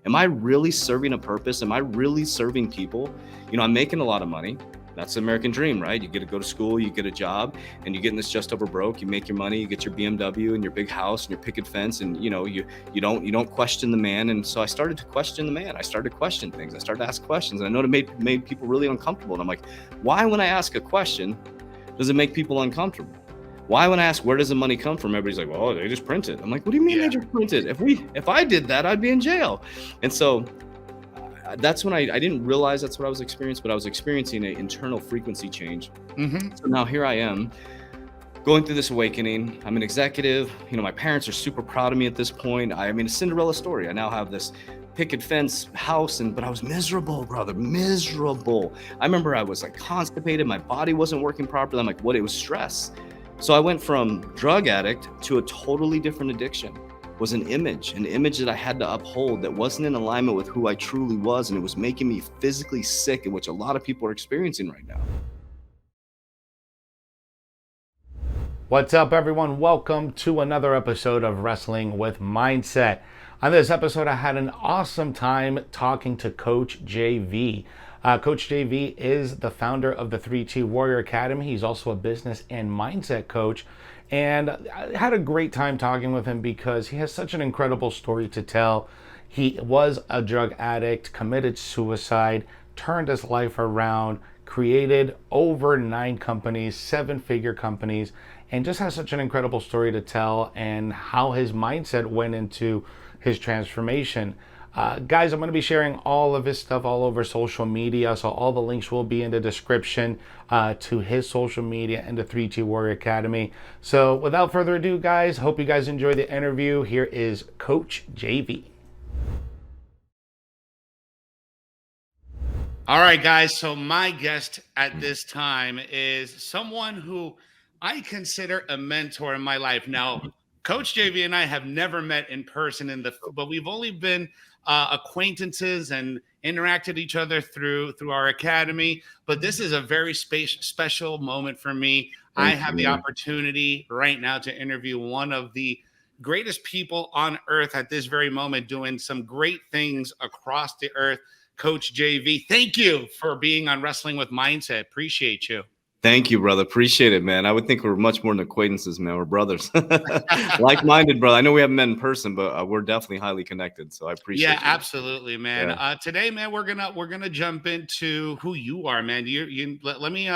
am I really serving a purpose? Am I really serving people? I'm making a lot of money. That's the American dream, right? You get to go to school, you get a job, and you get in this just over broke. You make your money, you get your BMW and your big house and your picket fence, and you don't question the man. And so I started to question the man. I started to question things. I started to ask questions, and I know it made people really uncomfortable. And I'm like, why, when I ask a question, does it make people uncomfortable? Why, when I ask where does the money come from, everybody's like, well, they just print it. I'm like, what do you mean they just print it? If I did that, I'd be in jail. And so that's when I didn't realize that's what I was experiencing, but I was experiencing an internal frequency change. So now here I am going through this awakening. I'm an executive. My parents are super proud of me at this point. I mean, a Cinderella story. I now have this picket fence house, but I was miserable, brother, miserable. I remember I was like constipated. My body wasn't working properly. I'm like, what? It was stress. So I went from drug addict to a totally different addiction. Was an image that I had to uphold that wasn't in alignment with who I truly was, and it was making me physically sick, in which a lot of people are experiencing right now. What's up, everyone? Welcome to another episode of Wrestling with Mindset. On this episode, I had an awesome time talking to Coach JV. Coach JV is the founder of the 3T Warrior Academy. He's also a business and mindset coach. And I had a great time talking with him because he has such an incredible story to tell. He was a drug addict, committed suicide, turned his life around, created over 9 companies, 7-figure companies, and just has such an incredible story to tell and how his mindset went into his transformation. Guys, I'm going to be sharing all of his stuff all over social media, so all the links will be in the description to his social media and the 3T Warrior Academy. So without further ado, guys, hope you guys enjoy the interview. Here is Coach JV. All right, guys, so my guest at this time is someone who I consider a mentor in my life. Now, Coach JV and I have never met in person, but we've only been acquaintances and interacted each other through our academy. But this is a very special moment for me. I have the opportunity right now to interview one of the greatest people on earth at this very moment, doing some great things across the earth. Coach JV, thank you for being on Wrestling with Mindset. Appreciate you. Thank you, brother. Appreciate it, man. I would think we're much more than acquaintances, man. We're brothers. Like-minded, brother. I know we haven't met in person, but we're definitely highly connected. So I appreciate it. Yeah, absolutely, man. Yeah. Today, man, we're gonna jump into who you are, man. Let me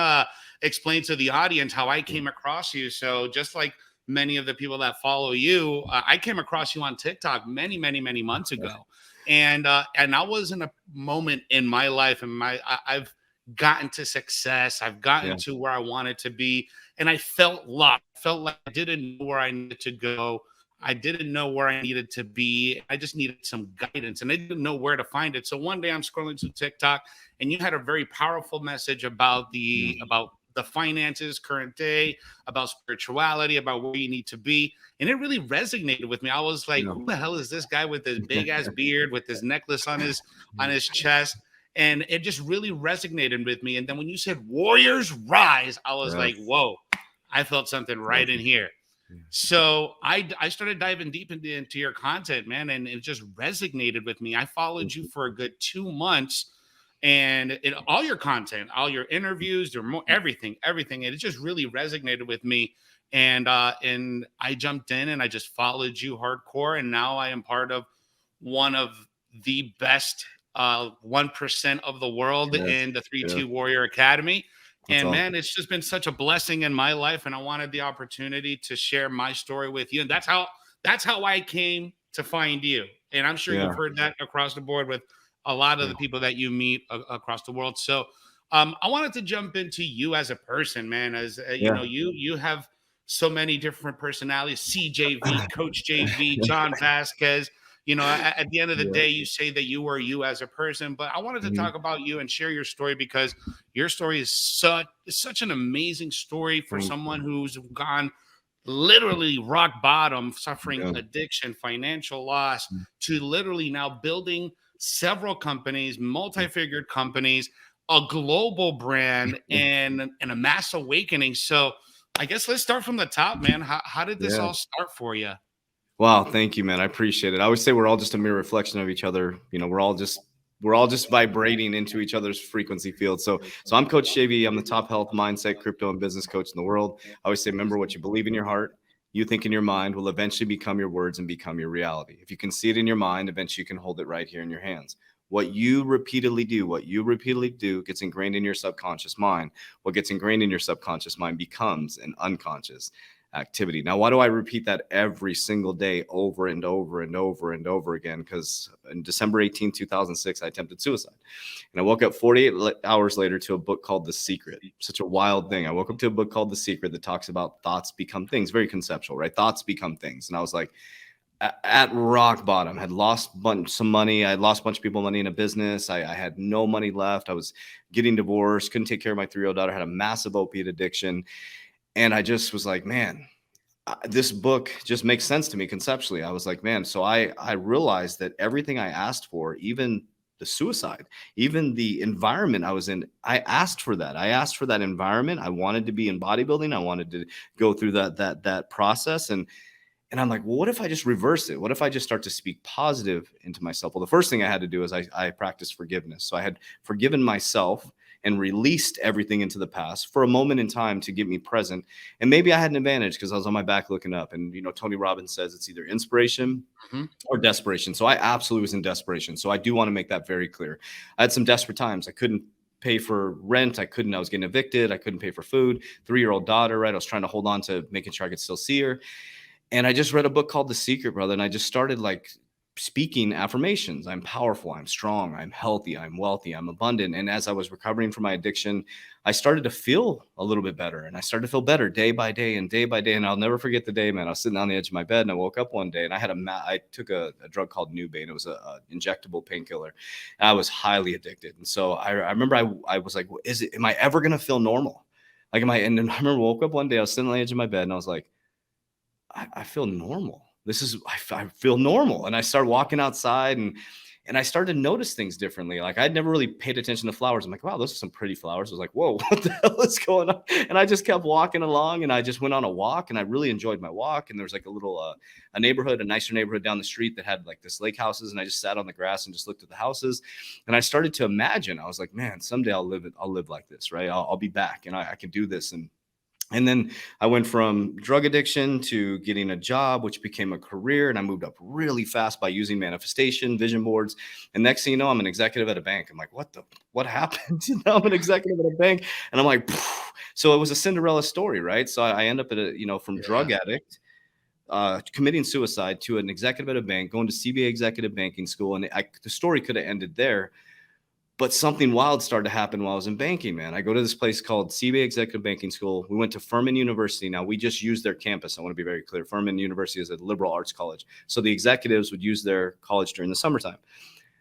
explain to the audience how I came across you. So just like many of the people that follow you, I came across you on TikTok many months ago. And I was in a moment in my life, and I've gotten to success. I've gotten to where I wanted to be, and I felt lost. I felt like I didn't know where I needed to go. I didn't know where I needed to be. I just needed some guidance, and I didn't know where to find it. So one day I'm scrolling through TikTok, and you had a very powerful message about the finances, current day, about spirituality, about where you need to be. And it really resonated with me. I was like, who the hell is this guy with this big ass beard, with this necklace on his chest? And it just really resonated with me. And then when you said Warriors Rise, I was like, whoa, I felt something right in here. So I started diving deep into your content, man, and it just resonated with me. I followed you for a good 2 months, and all your content, all your interviews, everything, it just really resonated with me. And I jumped in and I just followed you hardcore. And now I am part of one of the best 1% of the world in the 3T Warrior Academy. That's awesome. Man, it's just been such a blessing in my life, and I wanted the opportunity to share my story with you. And that's how I came to find you. And I'm sure you've heard that across the board with a lot of the people that you meet across the world. So I wanted to jump into you as a person, man. As you know, you have so many different personalities: CJV, Coach JV, John Vasquez. At the end of the day, you say that you are you as a person, but I wanted to talk about you and share your story, because your story is such an amazing story for someone who's gone literally rock bottom, suffering addiction, financial loss, to literally now building several companies, multi-figured companies, a global brand, and a mass awakening. So I guess let's start from the top, man. How did this all start for you? Wow, thank you, man. I appreciate it. I always say we're all just a mirror reflection of each other. We're all just vibrating into each other's frequency field. So I'm Coach Shavy. I'm the top health, mindset, crypto, and business coach in the world. I always say, remember what you believe in your heart, you think in your mind will eventually become your words and become your reality. If you can see it in your mind, eventually you can hold it right here in your hands. What you repeatedly do gets ingrained in your subconscious mind. What gets ingrained in your subconscious mind becomes an unconscious activity. Now, why do I repeat that every single day over and over and over and over again? Because in December 18th, 2006, I attempted suicide. And I woke up 48 hours later to a book called The Secret. Such a wild thing. I woke up to a book called The Secret that talks about thoughts become things, very conceptual, right? Thoughts become things. And I was like, at rock bottom, had lost some money. I had lost a bunch of people money in a business. I had no money left. I was getting divorced, couldn't take care of my 3-year-old daughter, had a massive opiate addiction. And I just was like, man, this book just makes sense to me conceptually. I was like, man, so I realized that everything I asked for, even the suicide, even the environment I was in, I asked for that. I asked for that environment. I wanted to be in bodybuilding. I wanted to go through that process. And I'm like, well, what if I just reverse it? What if I just start to speak positive into myself? Well, the first thing I had to do is I practiced forgiveness. So I had forgiven myself and released everything into the past for a moment in time to get me present. And maybe I had an advantage because I was on my back looking up. And, Tony Robbins says it's either inspiration Mhm. or desperation. So I absolutely was in desperation. So I do want to make that very clear. I had some desperate times. I couldn't pay for rent. I was getting evicted. I couldn't pay for food. 3-year-old daughter, right? I was trying to hold on to making sure I could still see her. And I just read a book called The Secret, brother. And I just started like speaking affirmations. I'm powerful. I'm strong. I'm healthy. I'm wealthy. I'm abundant. And as I was recovering from my addiction, I started to feel a little bit better. And I started to feel better day by day and day by day. And I'll never forget the day, man. I was sitting on the edge of my bed and I woke up one day and I took a drug called Nubane. It was a injectable painkiller. I was highly addicted. And so I remember I was like, well, am I ever going to feel normal? Like, and then I remember woke up one day, I was sitting on the edge of my bed and I was like, I feel normal. I feel normal. And I started walking outside and I started to notice things differently. Like I'd never really paid attention to flowers. I'm like, wow, those are some pretty flowers. I was like, whoa, what the hell is going on? And I just kept walking along and I just went on a walk and I really enjoyed my walk. And there was like a nicer neighborhood down the street that had like this lake houses. And I just sat on the grass and just looked at the houses. And I started to imagine, I was like, man, someday I'll live like this, right? I'll be back and I can do this. And then I went from drug addiction to getting a job, which became a career. And I moved up really fast by using manifestation, vision boards. And next thing you know, I'm an executive at a bank. I'm like, what happened? I'm an executive at a bank. And I'm like, phew. So it was a Cinderella story, right? So I end up from Yeah. drug addict, committing suicide to an executive at a bank, going to CBA executive banking school. And the story could have ended there. But something wild started to happen while I was in banking, man. I go to this place called CBA Executive Banking School. We went to Furman University. Now, we just use their campus. I want to be very clear. Furman University is a liberal arts college. So the executives would use their college during the summertime.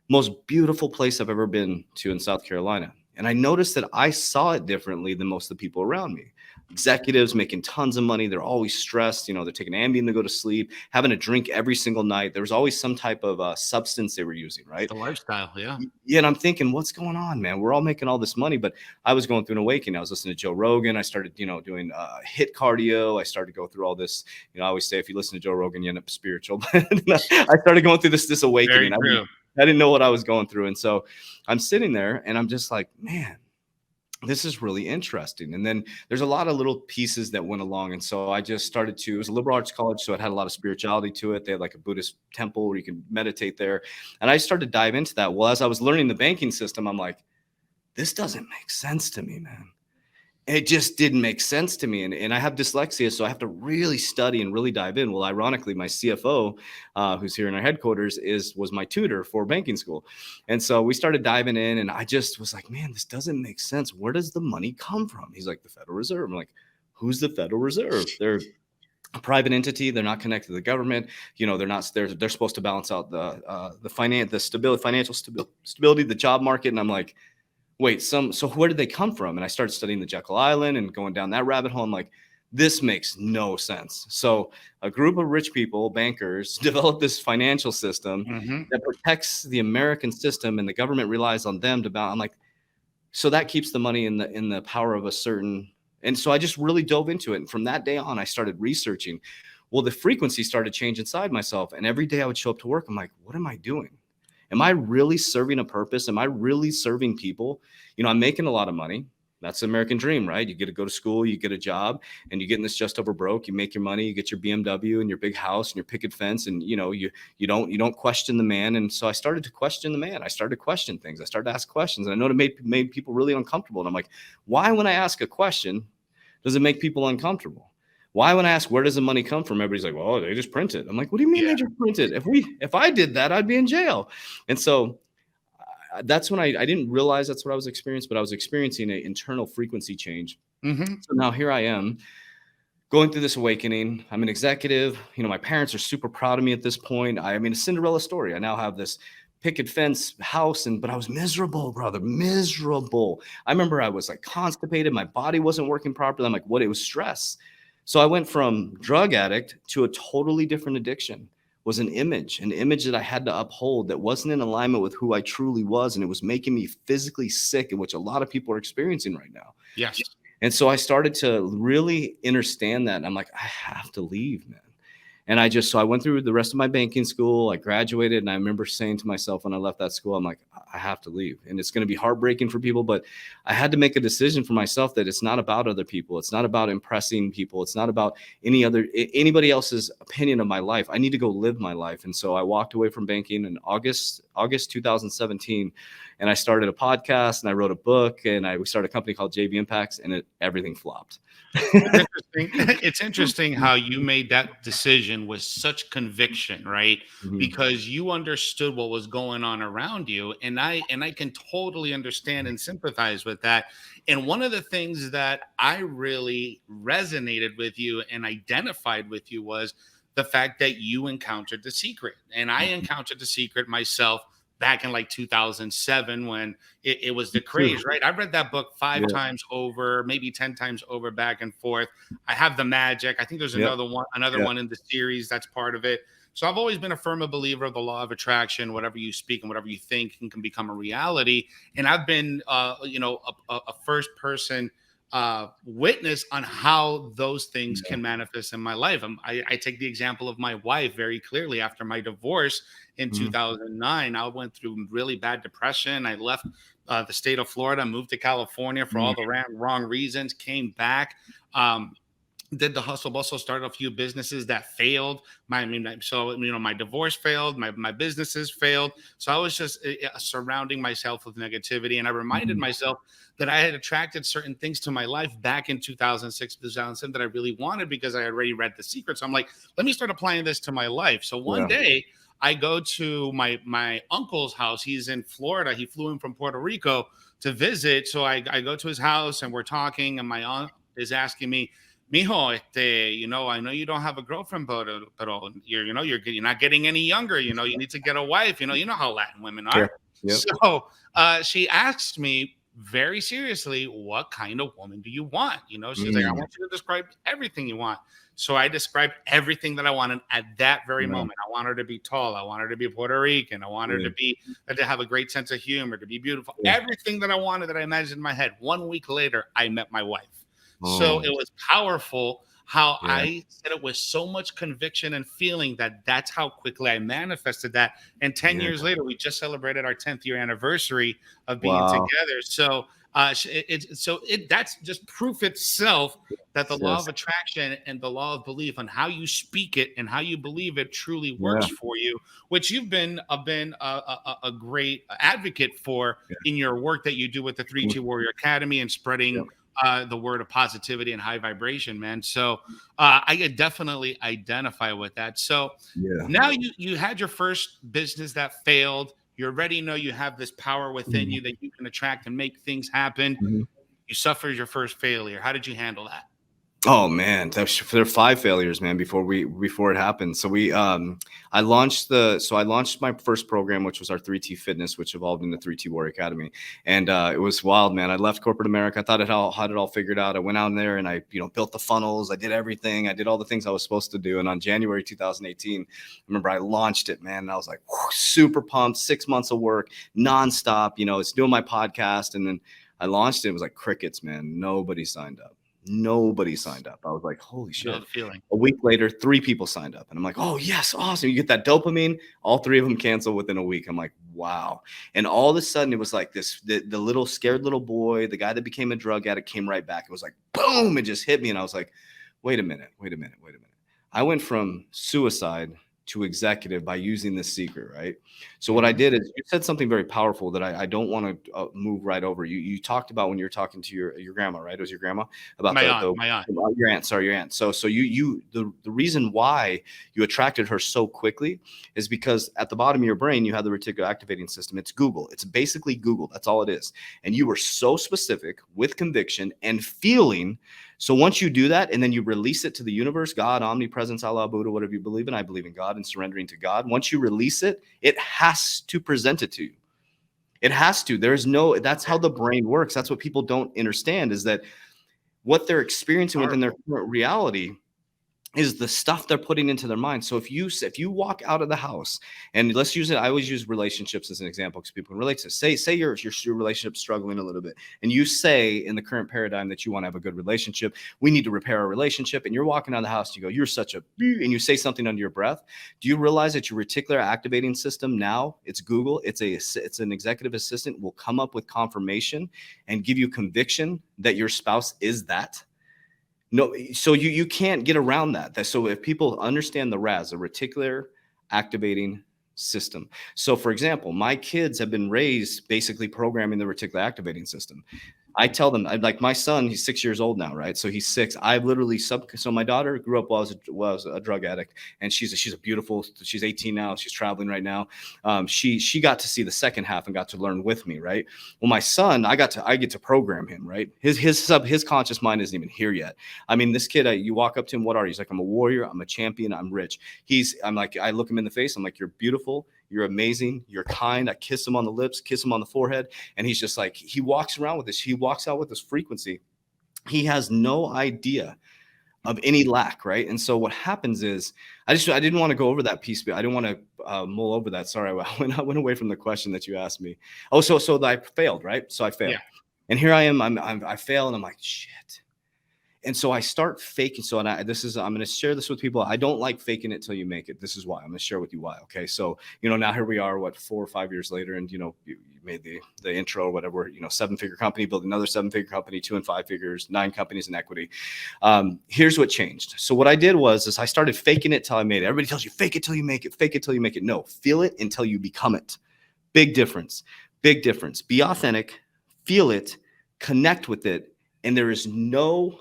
Most beautiful place I've ever been to in South Carolina. And I noticed that I saw it differently than most of the people around me. Executives making tons of money. They're always stressed. They're taking Ambien to go to sleep, having a drink every single night. There was always some type of substance they were using, It's right? the lifestyle. Yeah. Yeah, and I'm thinking, what's going on, man? We're all making all this money, but I was going through an awakening. I was listening to Joe Rogan. I started, doing hit cardio. I started to go through all this. I always say if you listen to Joe Rogan, you end up spiritual. But I started going through this Very awakening. true. I didn't know what I was going through, and so I'm sitting there, and I'm just like, man, this is really interesting. And then there's a lot of little pieces that went along. And so I just started to, it was a liberal arts college. So it had a lot of spirituality to it. They had like a Buddhist temple where you can meditate there. And I started to dive into that. Well, as I was learning the banking system, I'm like, this doesn't make sense to me, man. It just didn't make sense to me. And I have dyslexia, so I have to really study and really dive in. Well, ironically, my CFO, who's here in our headquarters, was my tutor for banking school. And so we started diving in, and I just was like, man, this doesn't make sense. Where does the money come from? He's like, the Federal Reserve. I'm like, who's the Federal Reserve? They're a private entity. They're not connected to the government. They're not. They're supposed to balance out the stability, financial stability, the job market. And I'm like, wait, so where did they come from? And I started studying the Jekyll Island and going down that rabbit hole. I'm like, this makes no sense. So a group of rich people, bankers, developed this financial system Hmm. that protects the American system, and the government relies on them to balance. I'm like, so that keeps the money in the power of a certain. And so I just really dove into it. And from that day on, I started researching Well, the frequency started to change inside myself. And every day I would show up to work, I'm like, what am I doing? Am I really serving a purpose? Am I really serving people? I'm making a lot of money. That's the American dream, right? You get to go to school, you get a job, and you get in this just over broke. You make your money, you get your BMW and your big house and your picket fence, and you don't question the man. And so I started to question the man. I started to question things. I started to ask questions, and I know it made people really uncomfortable. And I'm like, why, when I ask a question, does it make people uncomfortable? Why, when I ask where does the money come from, everybody's like, well, they just print it. I'm like, what do you mean Yeah. they just print it? If I did that, I'd be in jail. And so that's when I didn't realize that's what I was experiencing, but I was experiencing an internal frequency change. Mm-hmm. So now here I am going through this awakening. I'm an executive. My parents are super proud of me at this point. I mean, a Cinderella story. I now have this picket fence house, but I was miserable, brother, miserable. I remember I was like constipated. My body wasn't working properly. I'm like, what? It was stress. So I went from drug addict to a totally different addiction. Was an image that I had to uphold that wasn't in alignment with who I truly was. And it was making me physically sick, which a lot of people are experiencing right now. Yes. And so I started to really understand that. And I'm like, I have to leave, man. And so I went through the rest of my banking school. I graduated. And I remember saying to myself when I left that school, I'm like, I have to leave. And it's going to be heartbreaking for people. But I had to make a decision for myself that it's not about other people. It's not about impressing people. It's not about anybody else's opinion of my life. I need to go live my life. And so I walked away from banking in August 2017. And I started a podcast and I wrote a book and we started a company called JV Impacts, and everything flopped. It's interesting how you made that decision with such conviction, right? Mhm. Because you understood what was going on around you, and I can totally understand and sympathize with that. And one of the things that I really resonated with you and identified with you was the fact that you encountered The Secret, and I encountered The Secret myself back in like 2007 when it was the craze, right? I read that book 5 times over, maybe 10 times over, back and forth. I have The Magic. I think there's another one in the series that's part of it. So I've always been a firm believer of the law of attraction. Whatever you speak and whatever you think can become a reality. And I've been, a first person witness on how those things can manifest in my life. I take the example of my wife very clearly. After my divorce in 2009, I went through really bad depression. I left the state of Florida, moved to California for all the wrong reasons, came back. Did the hustle bustle, started a few businesses that failed. My divorce failed, my businesses failed. So I was just surrounding myself with negativity. And I reminded myself that I had attracted certain things to my life back in 2006, 2007 that I really wanted because I had already read The Secret. So I'm like, let me start applying this to my life. So one day I go to my uncle's house. He's in Florida. He flew in from Puerto Rico to visit. So I go to his house and we're talking, and my aunt is asking me, Mijo, I know you don't have a girlfriend, but you're not getting any younger. You need to get a wife. You know how Latin women are. Yep. So she asked me very seriously, what kind of woman do you want? She's like, I want you to describe everything you want. So I described everything that I wanted at that very moment. I want her to be tall. I want her to be Puerto Rican. I want her to have a great sense of humor, to be beautiful. Everything that I wanted, that I imagined in my head. 1 week later, I met my wife. So it was powerful how I said it with so much conviction and feeling that that's how quickly I manifested that. And 10 years later, we just celebrated our 10th year anniversary of being together. So that's just proof itself that the law of attraction and the law of belief, and how you speak it and how you believe it, truly works for you, which you've been a great advocate for in your work that you do with the 3T Warrior Academy and spreading the word of positivity and high vibration, man. So I could definitely identify with that. So now you had your first business that failed. You already know you have this power within you that you can attract and make things happen. You suffered your first failure. How did you handle that? Oh man, there were 5 failures, man, before it happened. So I launched my first program, which was our 3T Fitness, which evolved into 3T Warrior Academy. And it was wild, man. I left corporate America. I thought had it all figured out. I went out there and I, built the funnels. I did everything. I did all the things I was supposed to do. And on January 2018, I remember I launched it, man. And I was like, super pumped, 6 months of work, nonstop. It's doing my podcast. And then I launched it. It was like crickets, man. Nobody signed up. Nobody signed up. I was like, holy I know shit. the feeling. A week later, 3 people signed up. And I'm like, oh, yes, awesome. You get that dopamine. All 3 of them cancel within a week. I'm like, wow. And all of a sudden, it was like this the little scared little boy, the guy that became a drug addict came right back. It was like, boom, it just hit me. And I was like, wait a minute, wait a minute, wait a minute. I went from suicide to executive by using this secret, right? So what I Mhm. did is you said something very powerful that I don't want to move right over. You talked about when you were talking to your grandma, right? It was your grandma about the My aunt. your aunt, sorry, your aunt. So the reason why you attracted her so quickly is because at the bottom of your brain you have the reticular activating system. It's Google. It's basically Google. That's all it is. And you were so specific with conviction and feeling. So once you do that and then you release it to the universe, God, omnipresence, Allah, Buddha, whatever you believe in, I believe in God and surrendering to God. Once you release it, it has to present it to you. It has to. There's no, that's how the brain works. That's what people don't understand is that what they're experiencing within their Powerful. current reality is the stuff they're putting into their mind. So if you walk out of the house, and let's use it, I always use relationships as an example because people can relate to it. Say your relationship's struggling a little bit, and you say in the current paradigm that you want to have a good relationship, we need to repair our relationship, and you're walking out of the house, you go, you're such a, and you say something under your breath. Do you realize that your reticular activating system now, it's Google, it's an executive assistant, will come up with confirmation and give you conviction that your spouse is that? No, so you can't get around that. So if people understand the RAS, the reticular activating system. So for example, my kids have been raised basically programming the reticular activating system. I tell them, like my son, he's 6 years old now, right? So he's 6. I literally so my daughter grew up was a drug addict, and she's a beautiful. She's 18 now. She's traveling right now. She got to see the second half and got to learn with me, right? Well, my son, I get to program him, right? His conscious mind isn't even here yet. I mean, this kid, you walk up to him, what are you? He's like, I'm a warrior, I'm a champion, I'm rich. I'm like, I look him in the face, I'm like, you're beautiful, you're amazing, you're kind. I kiss him on the lips, kiss him on the forehead. And he's just like, he walks around with this, he walks out with this frequency. He has no idea of any lack, right? And so what happens is, I didn't want to go over that piece, but I didn't want to mull over that. Sorry, I went away from the question that you asked me. Oh, so I failed, right? So I failed, Yeah. and here I am. I fail, and I'm like, shit. And so I start faking. So, I'm going to share this with people. I don't like faking it till you make it. This is why I'm going to share with you why. Okay. So, now here we are, what, 4 or 5 years later, and, you made the intro or whatever, 7-figure company, build another 7-figure company, 2 and 5 figures, 9 companies in equity. Here's what changed. So what I did is I started faking it till I made it. Everybody tells you fake it till you make it, fake it till you make it. No, feel it until you become it. Big difference. Big difference. Be authentic, feel it, connect with it, and there's no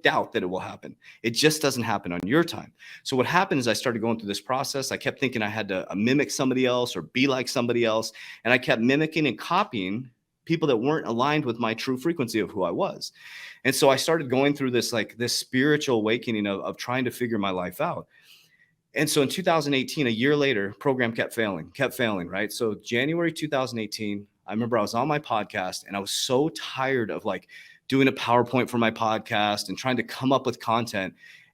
doubt that it will happen. It just doesn't happen on your time. So what happened is I started going through this process. I kept thinking I had to mimic somebody else or be like somebody else, and I kept mimicking and copying people that weren't aligned with my true frequency of who I was. And so I started going through this spiritual awakening of trying to figure my life out. And so in 2018, a year later, program kept failing, right? So January 2018, I remember I was on my podcast and I was so tired of like doing a PowerPoint for my podcast and trying to come up with content.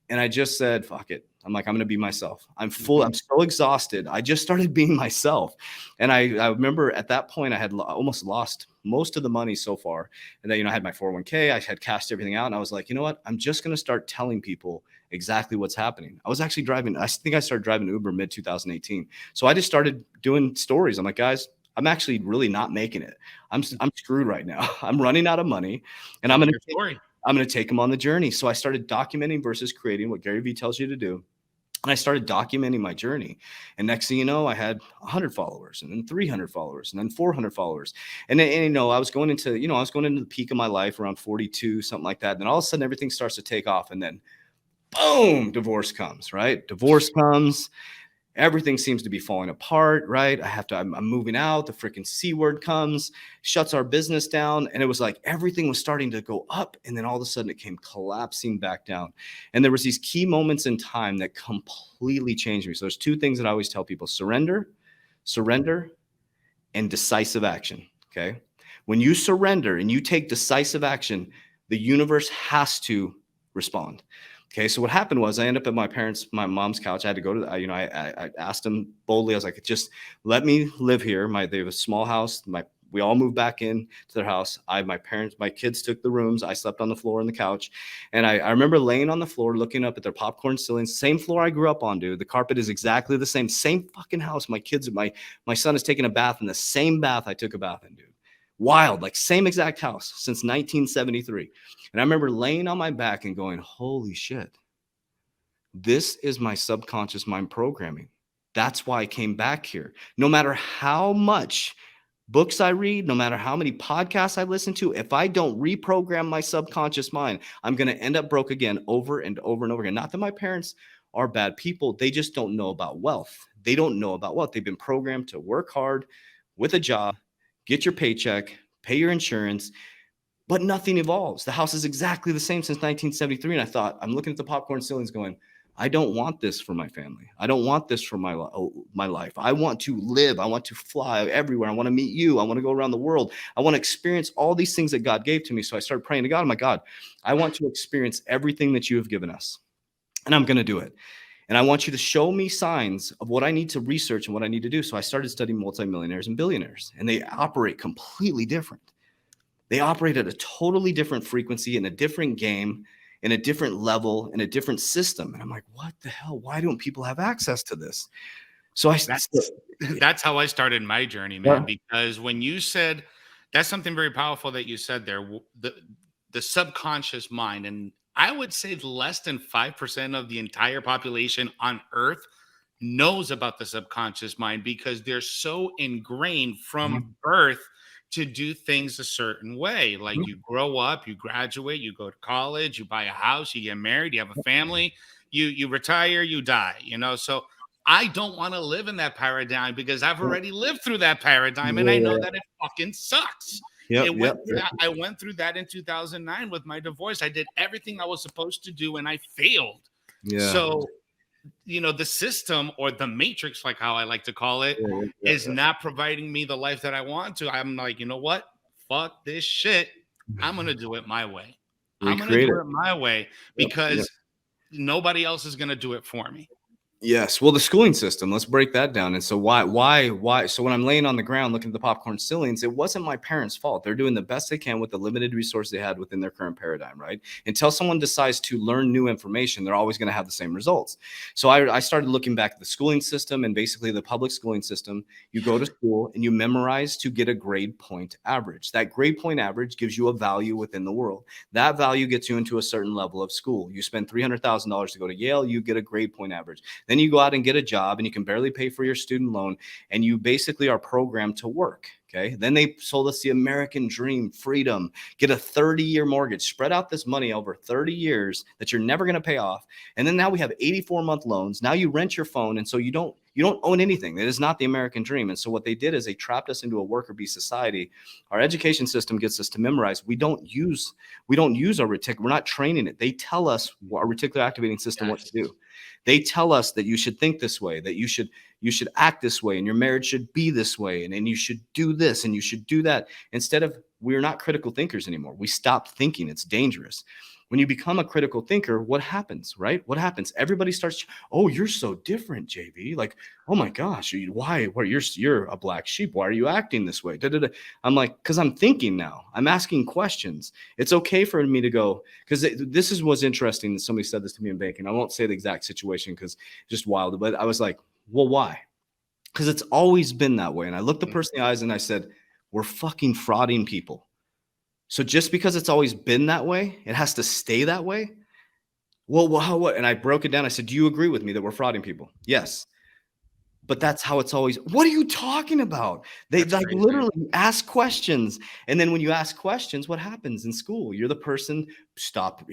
And I just said, fuck it. I'm like, I'm going to be myself. I'm Mhm. so exhausted. I just started being myself. And I remember at that point, I had almost lost most of the money so far. And then, I had my 401k, I had cashed everything out. And I was like, you know what? I'm just going to start telling people exactly what's happening. I was actually driving, I think I started driving Uber mid 2018. So I just started doing stories. I'm like, guys, I'm actually really not making it. I'm screwed right now. I'm running out of money, and Tell me your story. I'm going to take them on the journey. So I started documenting versus creating, what Gary Vee tells you to do. And I started documenting my journey. And next thing you know, I had 100 followers, and then 300 followers, and then 400 followers. And I was going into, the peak of my life around 42, something like that. And then all of a sudden everything starts to take off. And then boom, divorce comes, right? Divorce comes. Everything seems to be falling apart, right? I'm moving out. The freaking C word comes, shuts our business down. And it was like everything was starting to go up. And then all of a sudden it came collapsing back down. And there was these key moments in time that completely changed me. So there's 2 things that I always tell people: surrender, and decisive action. Okay. When you surrender and you take decisive action, the universe has to respond. Okay, so what happened was I ended up at my mom's couch. I had to go to, I asked them boldly. I was like, just let me live here. They have a small house. We all moved back in to their house. My kids took the rooms. I slept on the floor and the couch. And I remember laying on the floor, looking up at their popcorn ceilings, same floor I grew up on, dude. The carpet is exactly the same fucking house. My son is taking a bath in the same bath I took a bath in, dude. Wild, like same exact house since 1973. And I remember laying on my back and going, holy shit, this is my subconscious mind programming. That's why I came back here. No matter how much books I read, no matter how many podcasts I listen to, if I don't reprogram my subconscious mind, I'm going to end up broke again over and over and over again. Not that my parents are bad people. They just don't know about wealth. They don't know about wealth. They've been programmed to work hard with a job, get your paycheck, pay your insurance, but nothing evolves. The house is exactly the same since 1973. And I thought, I'm looking at the popcorn ceilings going, I don't want this for my family. I don't want this for my life. I want to live. I want to fly everywhere. I want to meet you. I want to go around the world. I want to experience all these things that God gave to me. So I started praying to God. I'm like, God, I want to experience everything that you have given us. And I'm going to do it. And I want you to show me signs of what I need to research and what I need to do. So I started studying multimillionaires and billionaires, and they operate completely different. They operate at a totally different frequency in a different game, in a different level, in a different system. And I'm like, what the hell? Why don't people have access to this? So that's how I started my journey, man. Because when you said, that's something very powerful that you said there, the subconscious mind, and I would say less than 5% of the entire population on Earth knows about the subconscious mind because they're so ingrained from birth to do things a certain way. Like you grow up, you graduate, you go to college, you buy a house, you get married, you have a family, you retire, you die, So I don't want to live in that paradigm because I've already lived through that paradigm and I know that it fucking sucks. I went through that in 2009 with my divorce. I did everything I was supposed to do and I failed. So the system, or the matrix, like how I like to call it, is not providing me the life that I want to. I'm like, you know what? Fuck this shit. I'm going to do it my way. I'm going to do it my way because nobody else is going to do it for me. Yes. Well, the schooling system, let's break that down. And so why? So when I'm laying on the ground looking at the popcorn ceilings, it wasn't my parents' fault. They're doing the best they can with the limited resources they had within their current paradigm, right? Until someone decides to learn new information, they're always going to have the same results. So I started looking back at the schooling system, and basically the public schooling system. You go to school and you memorize to get a grade point average. That grade point average gives you a value within the world. That value gets you into a certain level of school. You spend $300,000 to go to Yale, you get a grade point average. Then you go out and get a job and you can barely pay for your student loan, and you basically are programmed to work. Okay. Then they sold us the American dream, freedom, get a 30-year mortgage, spread out this money over 30 years that you're never going to pay off. And then now we have 84-month loans. Now you rent your phone. And so you don't own anything. That is not the American dream. And so what they did is they trapped us into a worker bee society. Our education system gets us to memorize. We don't use our reticular. We're not training it. They tell us our reticular activating system what to do. They tell us that you should think this way, that you should act this way, and your marriage should be this way, and you should do this and you should do that. Instead of, we're not critical thinkers anymore. We stopped thinking. It's dangerous. When you become a critical thinker, what happens, right? What happens? Everybody starts, oh, you're so different, JV. Like, oh my gosh, why? You're a black sheep. Why are you acting this way? Da-da-da. I'm like, because I'm thinking now. I'm asking questions. It's okay for me to go, because this is what's interesting that somebody said this to me in banking. I won't say the exact situation because just wild, but I was like, well, why? Because it's always been that way. And I looked the person in the eyes and I said, we're fucking frauding people. So just because it's always been that way, it has to stay that way? Well, what? And I broke it down. I said, do you agree with me that we're frauding people? Yes. But that's how it's always. What are you talking about? They like literally ask questions. And then when you ask questions, what happens in school? You're the person, stop,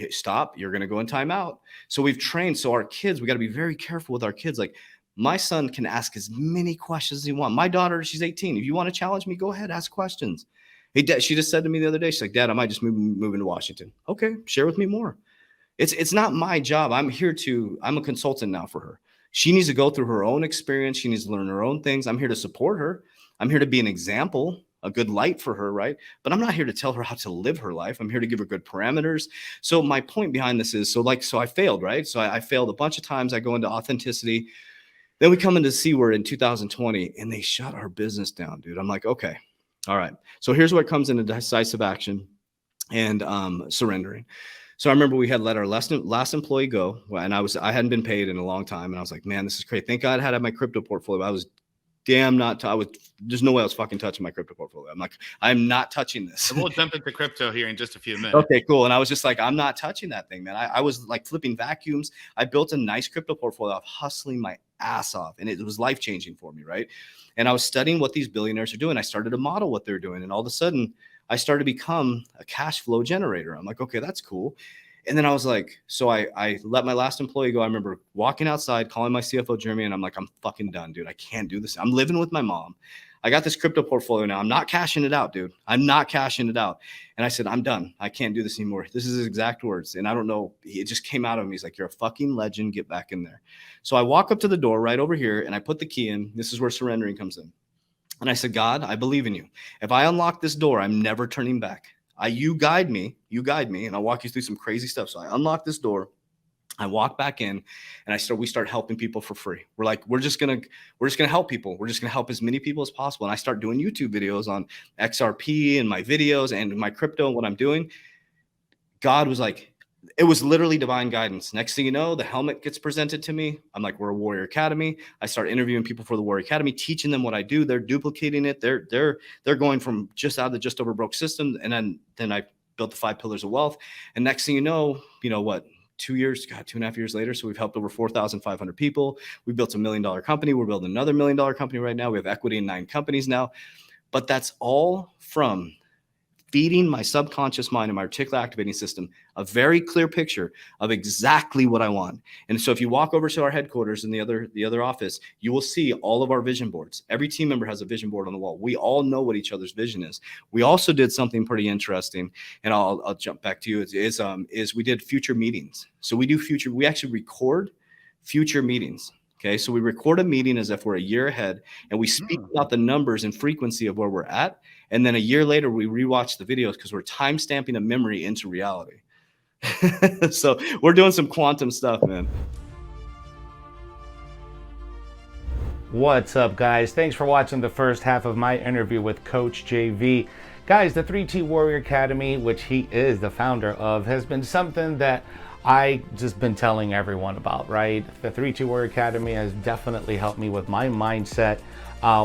you're going to go in timeout. So we've trained. So our kids, we got to be very careful with our kids. Like, my son can ask as many questions as he wants. My daughter, she's 18. If you want to challenge me, go ahead, ask questions. Hey, Dad, she just said to me the other day, she's like, Dad, I might just move into Washington. Okay, share with me more. It's not my job. I'm a consultant now for her. She needs to go through her own experience. She needs to learn her own things. I'm here to support her. I'm here to be an example, a good light for her, right? But I'm not here to tell her how to live her life. I'm here to give her good parameters. So my point behind this is, so I failed, right? So I failed a bunch of times. I go into authenticity. Then we come into C-word in 2020 and they shut our business down, dude. I'm like, okay, All right. So here's what comes into decisive action and surrendering. So I remember we had let our last employee go, and I hadn't been paid in a long time, and I was like, man, this is great. Thank God I had my crypto portfolio. I was damn not. I was there's no way I was fucking touching my crypto portfolio. I'm like, I'm not touching this. And we'll jump into crypto here in just a few minutes. Okay, cool. And I was just like, I'm not touching that thing, man. I was like flipping vacuums. I built a nice crypto portfolio of hustling my ass off, and it was life changing for me, right? And I was studying what these billionaires are doing. I started to model what they're doing, and all of a sudden, I started to become a cash flow generator. I'm like, okay, that's cool. And then I was like, so I let my last employee go. I remember walking outside, calling my CFO, Jeremy, and I'm like, I'm fucking done, dude. I can't do this. I'm living with my mom. I got this crypto portfolio now. I'm not cashing it out, dude. I'm not cashing it out. And I said, I'm done. I can't do this anymore. This is his exact words. And I don't know. It just came out of me. He's like, you're a fucking legend. Get back in there. So I walk up to the door right over here and I put the key in. This is where surrendering comes in. And I said, God, I believe in you. If I unlock this door, I'm never turning back. You guide me, and I'll walk you through some crazy stuff. So I unlock this door. I walk back in and we start helping people for free. We're like, we're just going to help people. We're just going to help as many people as possible. And I start doing YouTube videos on XRP and my videos and my crypto and what I'm doing. God was like, it was literally divine guidance. Next thing you know, the helmet gets presented to me. I'm like, we're a Warrior Academy. I start interviewing people for the Warrior Academy, teaching them what I do. They're duplicating it. They're going from just out of the just over broke system. And then I built the 5 pillars of wealth. And next thing you know what? 2.5 years later. So we've helped over 4,500 people. We built $1 million company. We're building another $1 million company right now. We have equity in 9 companies now. But that's all from feeding my subconscious mind and my reticular activating system a very clear picture of exactly what I want. And so if you walk over to our headquarters in the other office, you will see all of our vision boards. Every team member has a vision board on the wall. We all know what each other's vision is. We also did something pretty interesting, and I'll jump back to you, is we did future meetings. So we actually record future meetings. Okay, so we record a meeting as if we're a year ahead, and we speak about the numbers and frequency of where we're at. And then a year later, we rewatch the videos because we're time stamping a memory into reality. So we're doing some quantum stuff, man. What's up, guys? Thanks for watching the first half of my interview with Coach JV. Guys, the 3T Warrior Academy, which he is the founder of, has been something that I just been telling everyone about, right? The 3T Warrior Academy has definitely helped me with my mindset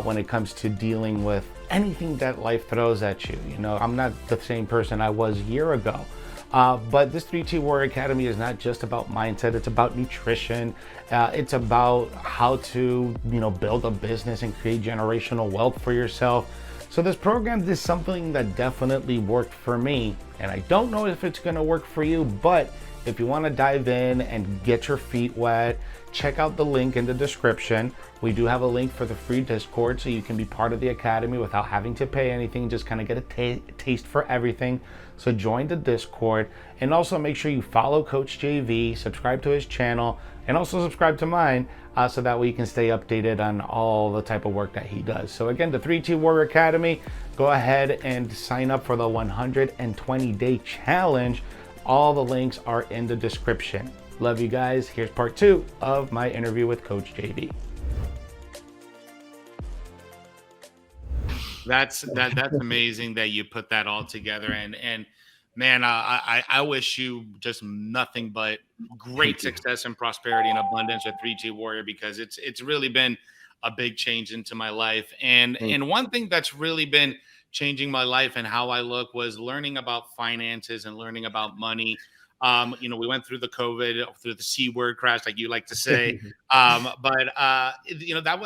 when it comes to dealing with anything that life throws at you. You know, I'm not the same person I was a year ago. But this 3T Warrior Academy is not just about mindset. It's about nutrition. It's about how to, build a business and create generational wealth for yourself. So this program is something that definitely worked for me. And I don't know if it's going to work for you, but if you want to dive in and get your feet wet, check out the link in the description. We do have a link for the free Discord, so you can be part of the Academy without having to pay anything, just kind of get a taste for everything. So join the Discord, and also make sure you follow Coach JV, subscribe to his channel, and also subscribe to mine, so that way you can stay updated on all the type of work that he does. So again, the 3T Warrior Academy, go ahead and sign up for the 120-day challenge. All the links are in the description. Love you guys. Here's part 2 of my interview with Coach JV. That's amazing that you put that all together. And man, I wish you just nothing but great success and prosperity and abundance with 3T Warrior, because it's really been a big change into my life. And one thing that's really been changing my life and how I look was learning about finances and learning about money. We went through the COVID, through the C word crash, like you like to say. But I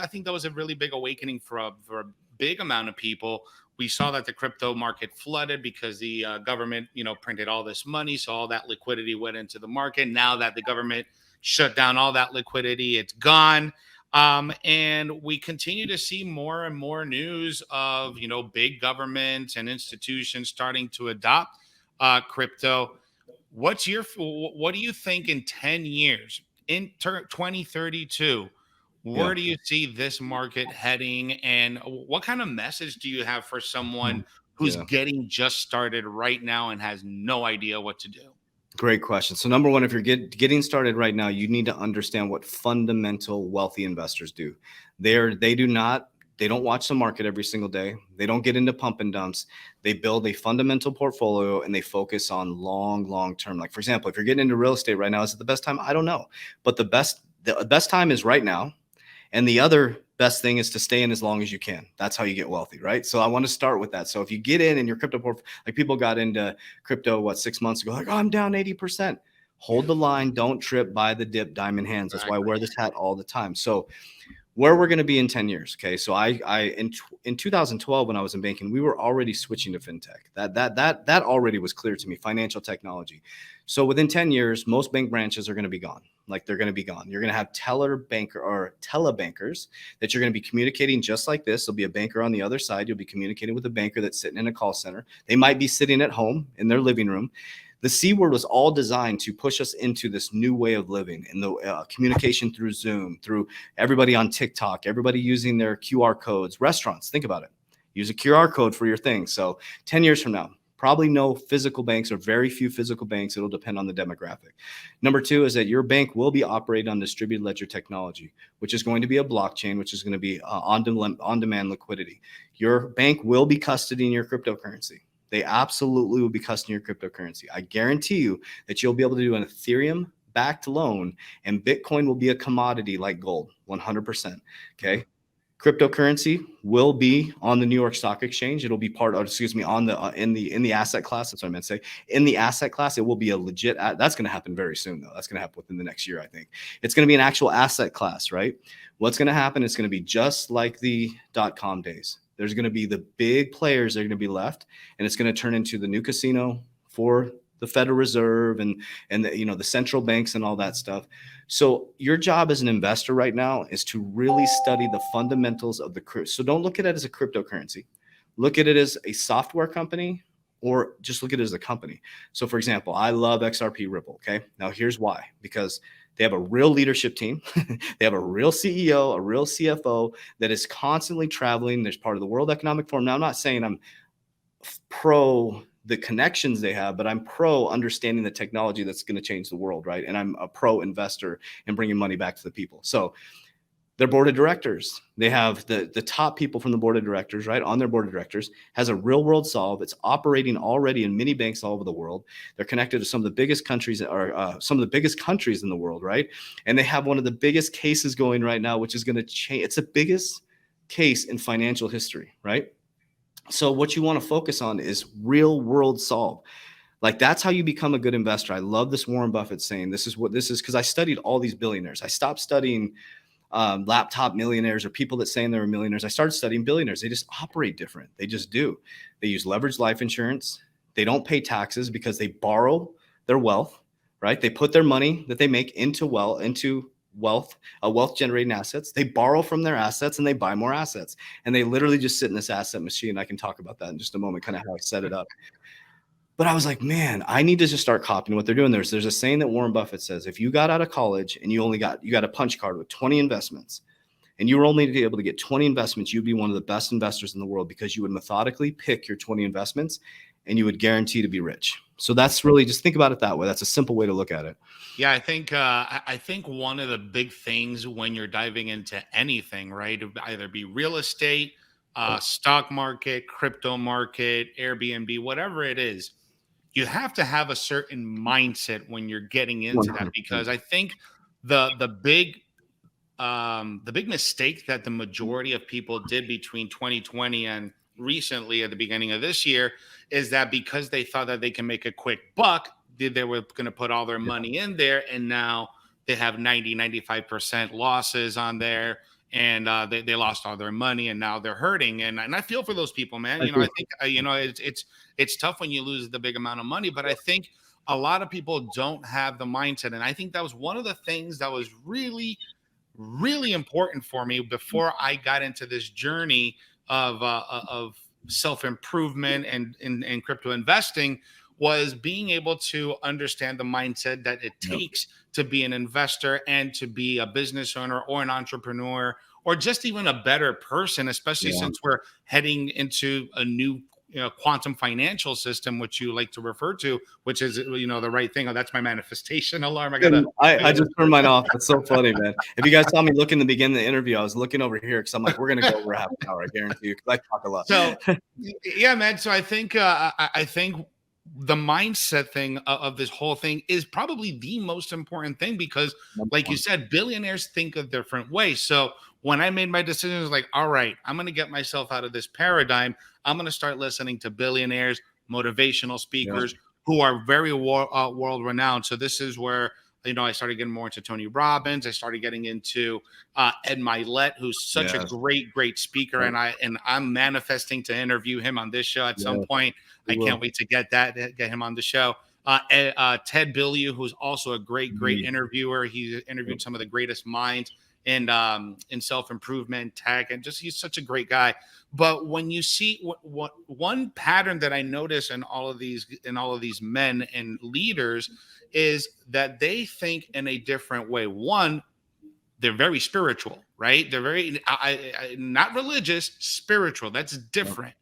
think that was a really big awakening for a big amount of people. We saw that the crypto market flooded because the government, printed all this money. So all that liquidity went into the market. Now that the government shut down all that liquidity, it's gone. And we continue to see more and more news of, big governments and institutions starting to adopt crypto. What do you think in 10 years, in 2032, where do you see this market heading? And what kind of message do you have for someone who's getting just started right now and has no idea what to do? Great question. So number one, if you're getting started right now, you need to understand what fundamental wealthy investors do. They do not They don't watch the market every single day. They don't get into pump and dumps. They build a fundamental portfolio and they focus on long term. Like, for example, if you're getting into real estate right now, is it the best time? I don't know. But the best time is right now. And the other best thing is to stay in as long as you can. That's how you get wealthy, right? So I want to start with that. So if you get in your crypto portfolio, like people got into crypto, 6 months ago, like, oh, I'm down 80%. Hold the line, don't trip, buy the dip, diamond hands. That's why I wear this hat all the time. So where we're going to be in 10 years. Okay. So in 2012, when I was in banking, we were already switching to fintech. That already was clear to me, financial technology. So within 10 years, most bank branches are going to be gone. Like, they're going to be gone. You're going to have telebankers that you're going to be communicating just like this. There'll be a banker on the other side. You'll be communicating with a banker that's sitting in a call center. They might be sitting at home in their living room. The C word was all designed to push us into this new way of living, and the communication through Zoom, through everybody on TikTok, everybody using their QR codes. Restaurants, think about it. Use a QR code for your thing. So 10 years from now, probably no physical banks or very few physical banks. It'll depend on the demographic. Number two is that your bank will be operated on distributed ledger technology, which is going to be a blockchain, which is going to be on-demand liquidity. Your bank will be custodying your cryptocurrency. They absolutely will be custodying your cryptocurrency. I guarantee you that you'll be able to do an Ethereum backed loan, and Bitcoin will be a commodity like gold, 100%. Okay. Cryptocurrency will be on the New York Stock Exchange. It'll be part of, on the in the asset class. That's what I meant to say. In the asset class, it will be a legit. That's going to happen very soon, though. That's going to happen within the next year, I think. It's going to be an actual asset class, right? What's going to happen? It's going to be just like the .com days. There's going to be the big players that are going to be left, and it's going to turn into the new casino for the Federal Reserve and the central banks and all that stuff. So your job as an investor right now is to really study the fundamentals of the crypto. So don't look at it as a cryptocurrency. Look at it as a software company, or just look at it as a company. So, for example, I love XRP Ripple. Okay. Now here's why: because they have a real leadership team. They have a real CEO, a real CFO that is constantly traveling. There's part of the World Economic Forum. Now, I'm not saying I'm pro the connections they have, but I'm pro understanding the technology that's going to change the world, right? And I'm a pro investor in bringing money back to the people. So their board of directors, they have the top people from the board of directors, right? On their board of directors has a real world solve. It's operating already in many banks all over the world. They're connected to some of the biggest countries, or some of the biggest countries in the world, right? And they have one of the biggest cases going right now, which is going to change. It's the biggest case in financial history, right? So what you want to focus on is real world solve. Like, that's how you become a good investor. I love this Warren Buffett saying, this is what this is, because I studied all these billionaires. I stopped studying laptop millionaires or people that saying they're millionaires. I started studying billionaires. They just operate different. They just do. They use leveraged life insurance. They don't pay taxes because they borrow their wealth, right? They put their money that they make into wealth generating assets. They borrow from their assets and they buy more assets. And they literally just sit in this asset machine. I can talk about that in just a moment, kind of how I set it up. But I was like, man, I need to just start copying what they're doing. There's a saying that Warren Buffett says: if you got out of college and you got a punch card with 20 investments, and you were only able to get 20 investments, you'd be one of the best investors in the world, because you would methodically pick your 20 investments and you would guarantee to be rich. So that's really, just think about it that way. That's a simple way to look at it. Yeah, I think one of the big things when you're diving into anything, right, either be real estate, stock market, crypto market, Airbnb, whatever it is, you have to have a certain mindset when you're getting into that, 100%. because I think the big mistake that the majority of people did between 2020 and recently at the beginning of this year is that because they thought that they can make a quick buck, they were going to put all their money in there, and now they have 95% losses on there, and they lost all their money, and now they're hurting. And I feel for those people, man. I think it's tough when you lose the big amount of money, but I think a lot of people don't have the mindset, and I think that was one of the things that was really, really important for me before I got into this journey of self improvement and crypto investing, was being able to understand the mindset that it takes to be an investor and to be a business owner or an entrepreneur, or just even a better person, especially since we're heading into a new quantum financial system, which you like to refer to, which is the right thing. Oh, that's my manifestation alarm. I just turned mine off. That's so funny, man. If you guys saw me look in the beginning of the interview, I was looking over here because I'm like, we're gonna go over half an hour, I guarantee you, because I talk a lot. So yeah, man. So I think the mindset thing of this whole thing is probably the most important thing, because like you said, billionaires think a different way. So when I made my decision, it was like, all right, I'm going to get myself out of this paradigm. I'm going to start listening to billionaires, motivational speakers who are very world renowned. So this is where I started getting more into Tony Robbins. I started getting into Ed Milet, who's such a great speaker, and I'm manifesting to interview him on this show at some point. I can't wait to get him on the show. Ted Bilyeu, who's also a great interviewer. He interviewed some of the greatest minds in self-improvement, tech, and he's such a great guy. But when you see what one pattern that I notice in all of these men and leaders is that they think in a different way. One, they're very spiritual, right? They're very not religious, spiritual. That's different.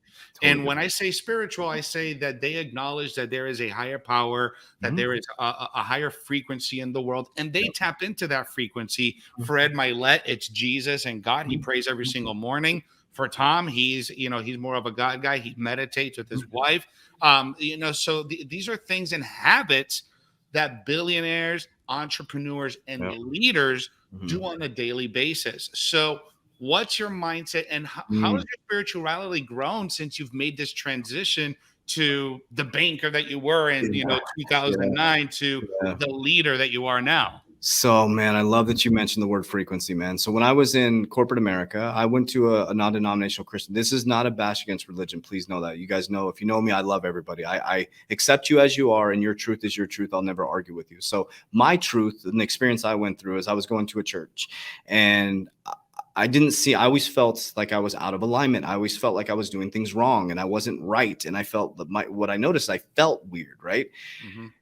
And when I say spiritual, I say that they acknowledge that there is a higher power, that there is a higher frequency in the world, and they tap into that frequency. For Ed Milet, it's Jesus and God. He prays every single morning. For Tom, he's more of a God guy. He meditates with his wife. So these are things and habits that billionaires, entrepreneurs, and leaders do on a daily basis. So what's your mindset, and how has your spirituality grown since you've made this transition to the banker that you were in 2009 to the leader that you are now? So, man, I love that you mentioned the word frequency, man. So when I was in corporate America, I went to a non-denominational Christian. This is not a bash against religion. Please know that. You guys know, if you know me, I love everybody. I accept you as you are, and your truth is your truth. I'll never argue with you. So my truth and the experience I went through is I was going to a church, and I always felt like I was out of alignment. I always felt like I was doing things wrong and I wasn't right. And I felt that what I noticed, I felt weird. Right.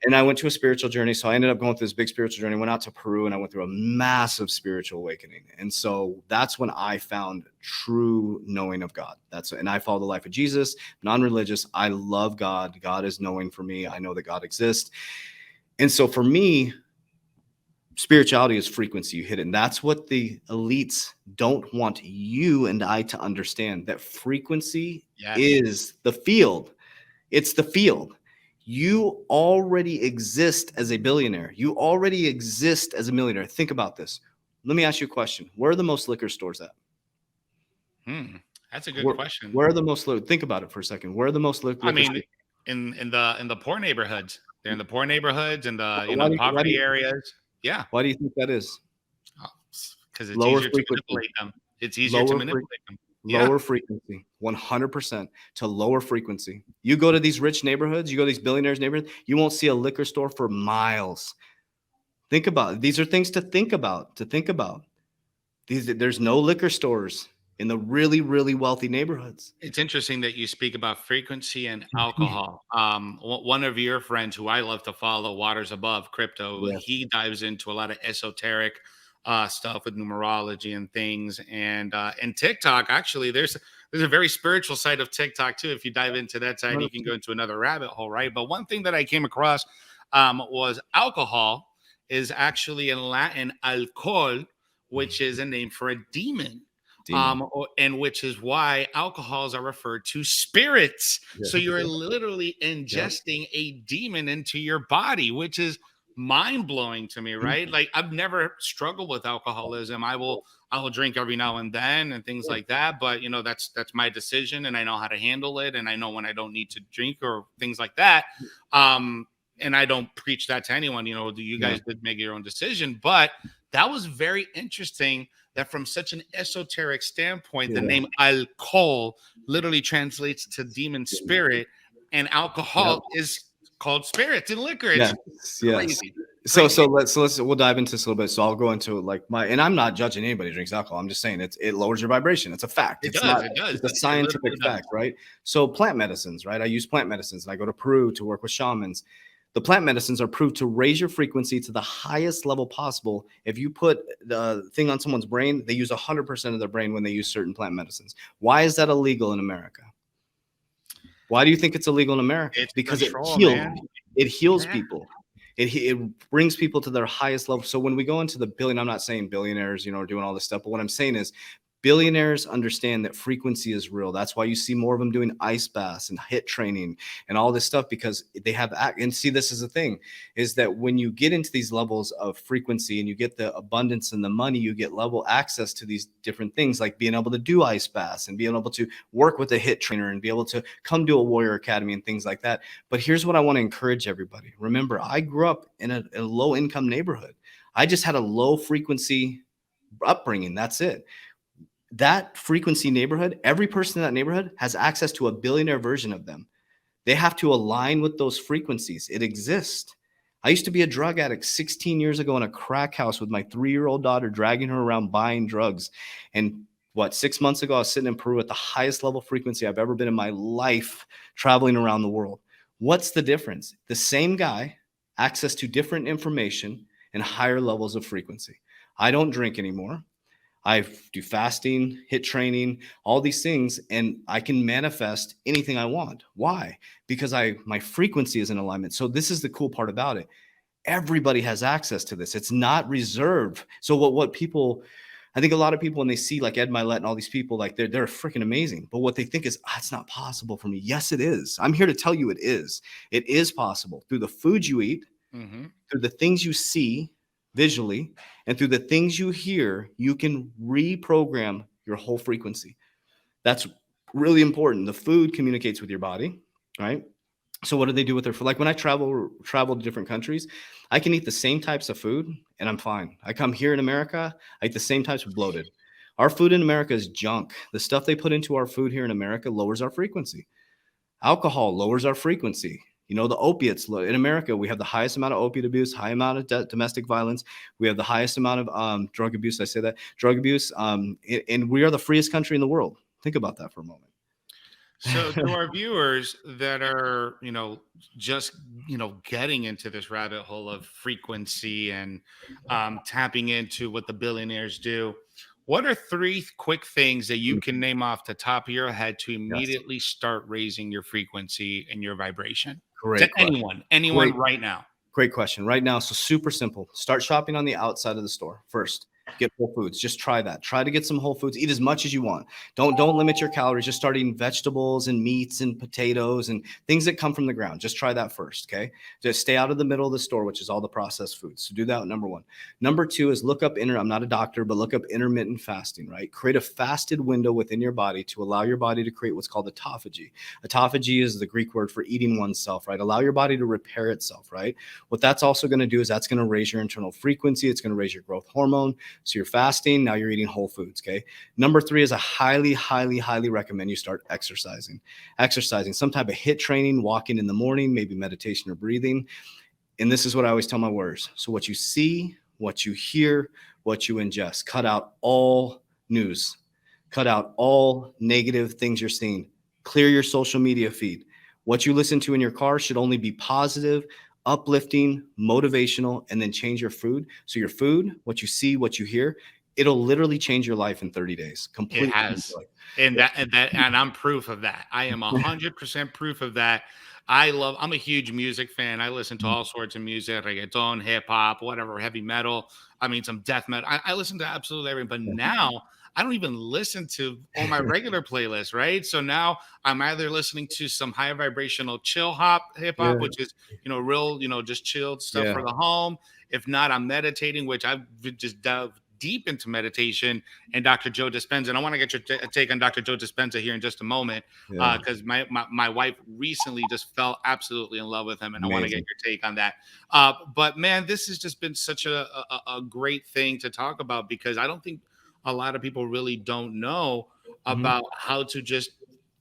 And I went to a spiritual journey. So I ended up going through this big spiritual journey, went out to Peru, and I went through a massive spiritual awakening. And so that's when I found true knowing of God. And I follow the life of Jesus, non-religious. I love God. God is knowing for me. I know that God exists. And so for me, spirituality is frequency. You hit it. And that's what the elites don't want you and I to understand, that frequency is the field. It's the field. You already exist as a billionaire. You already exist as a millionaire. Think about this. Let me ask you a question. Where are the most liquor stores at? That's a good question. Where are the most? Think about it for a second. Where are the most liquor stores? in the poor neighborhoods. They're in the poor neighborhoods and the poverty areas. Yeah. Why do you think that is? Because it's easier to manipulate them. It's easier to manipulate them. Lower frequency, 100% to lower frequency. You go to these rich neighborhoods, you go to these billionaires' neighborhoods, you won't see a liquor store for miles. Think about it. These are things to think about. There's no liquor stores in the really, really wealthy neighborhoods. It's interesting that you speak about frequency and alcohol. One of your friends who I love to follow, Waters Above Crypto, he dives into a lot of esoteric stuff with numerology and things. And TikTok, actually, there's a very spiritual side of TikTok too. If you dive into that side, you can go into another rabbit hole, right? But one thing that I came across was alcohol is actually in Latin alcohol, which is a name for a demon. And which is why alcohols are referred to spirits. So you're literally ingesting a demon into your body, which is mind-blowing to me, right? Like, I've never struggled with alcoholism. I will drink every now and then and things like that, but that's my decision, and I know how to handle it, and I know when I don't need to drink or things like that. And I don't preach that to anyone. You guys did make your own decision, but that was very interesting that from such an esoteric standpoint, the name alcohol literally translates to demon spirit, and alcohol is called spirits and liquor. It's crazy. So we'll dive into this a little bit. So I'll go into and I'm not judging anybody who drinks alcohol. I'm just saying it lowers your vibration. It's a fact. It does. It's a scientific fact, right? So plant medicines, right? I use plant medicines, and I go to Peru to work with shamans. The plant medicines are proved to raise your frequency to the highest level possible. If you put the thing on someone's brain, they use 100% of their brain when they use certain plant medicines. Why is that illegal in America? Why do you think it's illegal in America? It's Because control, man. it heals Yeah. people. It brings people to their highest level. So when we go into the billion, I'm not saying billionaires, are doing all this stuff, but what I'm saying is billionaires understand that frequency is real. That's why you see more of them doing ice baths and hit training and all this stuff, because they have and see, this is the thing, is that when you get into these levels of frequency and you get the abundance and the money, you get level access to these different things, like being able to do ice baths and being able to work with a hit trainer and be able to come to a warrior academy and things like that. But here's what I want to encourage everybody. Remember, I grew up in a low income neighborhood. I just had a low frequency upbringing. That's it. That frequency neighborhood, every person in that neighborhood has access to a billionaire version of them. They have to align with those frequencies. It exists. I used to be a drug addict 16 years ago in a crack house with my 3-year-old daughter, dragging her around buying drugs. And 6 months ago, I was sitting in Peru at the highest level frequency I've ever been in my life, traveling around the world. What's the difference? The same guy, access to different information and higher levels of frequency. I don't drink anymore. I do fasting, hit training, all these things, and I can manifest anything I want. Why? Because my frequency is in alignment. So this is the cool part about it. Everybody has access to this. It's not reserved. So what people, I think a lot of people, when they see like Ed Milet and all these people, like they're freaking amazing. But what they think is, it's not possible for me. Yes, it is. I'm here to tell you it is. It is possible through the food you eat, through the things you see visually, and through the things you hear. You can reprogram your whole frequency. That's really important. The food communicates with your body, right? So what do they do with their food? Like when I travel to different countries, I can eat the same types of food and I'm fine. I come here in America, I eat the same types of bloated. Our food in America is junk. The stuff they put into our food here in America lowers our frequency. Alcohol lowers our frequency. The opiates in America, we have the highest amount of opiate abuse, high amount of domestic violence. We have the highest amount of drug abuse. I say that drug abuse, and we are the freest country in the world. Think about that for a moment. So to our viewers that are, just, getting into this rabbit hole of frequency and tapping into what the billionaires do, what are 3 quick things that you can name off the top of your head to Yes. immediately start raising your frequency and your vibration to Great question. anyone Great, right now? great question. Right now, so super simple. Start shopping on the outside of the store first. Get Whole Foods. Just try that. Try to get some Whole Foods. Eat as much as you want. Don't limit your calories. Just start eating vegetables and meats and potatoes and things that come from the ground. Just try that first, okay? Just stay out of the middle of the store, which is all the processed foods. So do that, number 1. Number 2 is look up I'm not a doctor, but look up intermittent fasting, right? Create a fasted window within your body to allow your body to create what's called autophagy. Autophagy is the Greek word for eating oneself, right? Allow your body to repair itself, right? What that's also going to do is that's going to raise your internal frequency. It's going to raise your growth hormone. So you're fasting, now you're eating whole foods, okay? Number 3 is I highly, highly, highly recommend you start exercising. Exercising, some type of hit training, walking in the morning, maybe meditation or breathing. And this is what I always tell my warriors. So what you see, what you hear, what you ingest, cut out all news, cut out all negative things you're seeing, clear your social media feed. What you listen to in your car should only be positive, uplifting, motivational, and then change your food. So your food, what you see, what you hear, it'll literally change your life in 30 days. It Completely. has. And I'm proof of that. I am 100% proof of that. I'm a huge music fan. I listen to all sorts of music, reggaeton, hip hop, whatever, heavy metal. I mean, some death metal. I listen to absolutely everything. But now I don't even listen to all my regular playlists, right? So now I'm either listening to some high vibrational chill hip hop, Yeah. which is, real, just chilled stuff Yeah. for the home. If not, I'm meditating, which I've just dove deep into meditation and Dr. Joe Dispenza. And I want to get your take on Dr. Joe Dispenza here in just a moment, Yeah. because my wife recently just fell absolutely in love with him, and I want to get Amazing. your take on that. But man, this has just been such a great thing to talk about, because I don't think a lot of people really don't know about how to just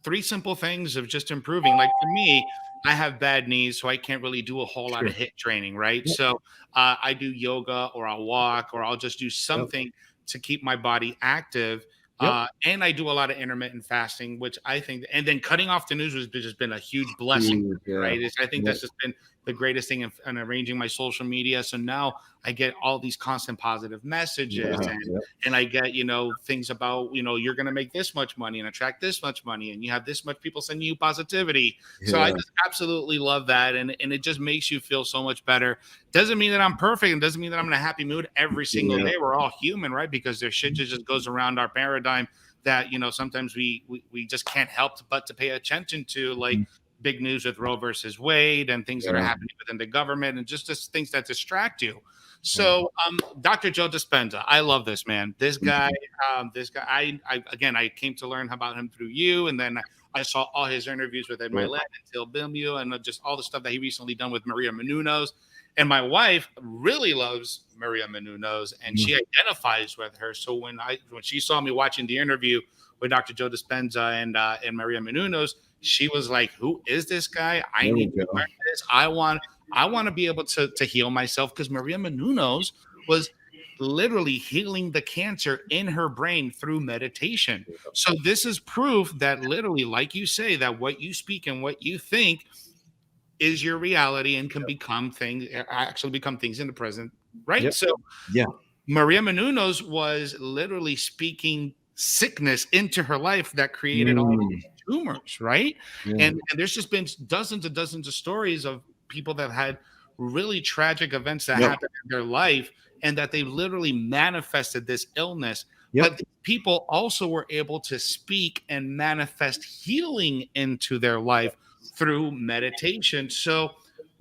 3 simple things of just improving. Like for me, I have bad knees, so I can't really do a whole lot of Sure. hit training, right? Yep. So I do yoga, or I'll walk, or I'll just do something to keep my body active. Yep. And I do a lot of intermittent fasting, which I think, and then cutting off the news has just been a huge blessing, Huge, yeah. right? I think Yep. that's just been the greatest thing in arranging my social media. So now I get all these constant positive messages, and I get, things about, you're going to make this much money and attract this much money, and you have this much people sending you positivity. So I just absolutely love that. And it just makes you feel so much better. Doesn't mean that I'm perfect, and doesn't mean that I'm in a happy mood every single day. We're all human, right? Because there's shit that just goes around our paradigm that, sometimes we just can't help but to pay attention to, like big news with Roe versus Wade and things that are happening within the government, and just things that distract you. So, Dr. Joe Dispenza, I love this man. This guy, I came to learn about him through you, and then I saw all his interviews with Ed Milet and Till Bimu, and just all the stuff that he recently done with Maria Menounos. And my wife really loves Maria Menounos, and she identifies with her. So when she saw me watching the interview with Dr. Joe Dispenza and Maria Menounos, she was like, "Who is this guy? I need to learn this. I want to be able to heal myself," because Maria Menounos was literally healing the cancer in her brain through meditation. So this is proof that literally, like you say, that what you speak and what you think is your reality and can become things in the present, right? So Maria Menounos was literally speaking sickness into her life that created all these tumors, right? And there's just been dozens and dozens of stories of people that had really tragic events that happened in their life, and that they literally manifested this illness. But people also were able to speak and manifest healing into their life through meditation. So,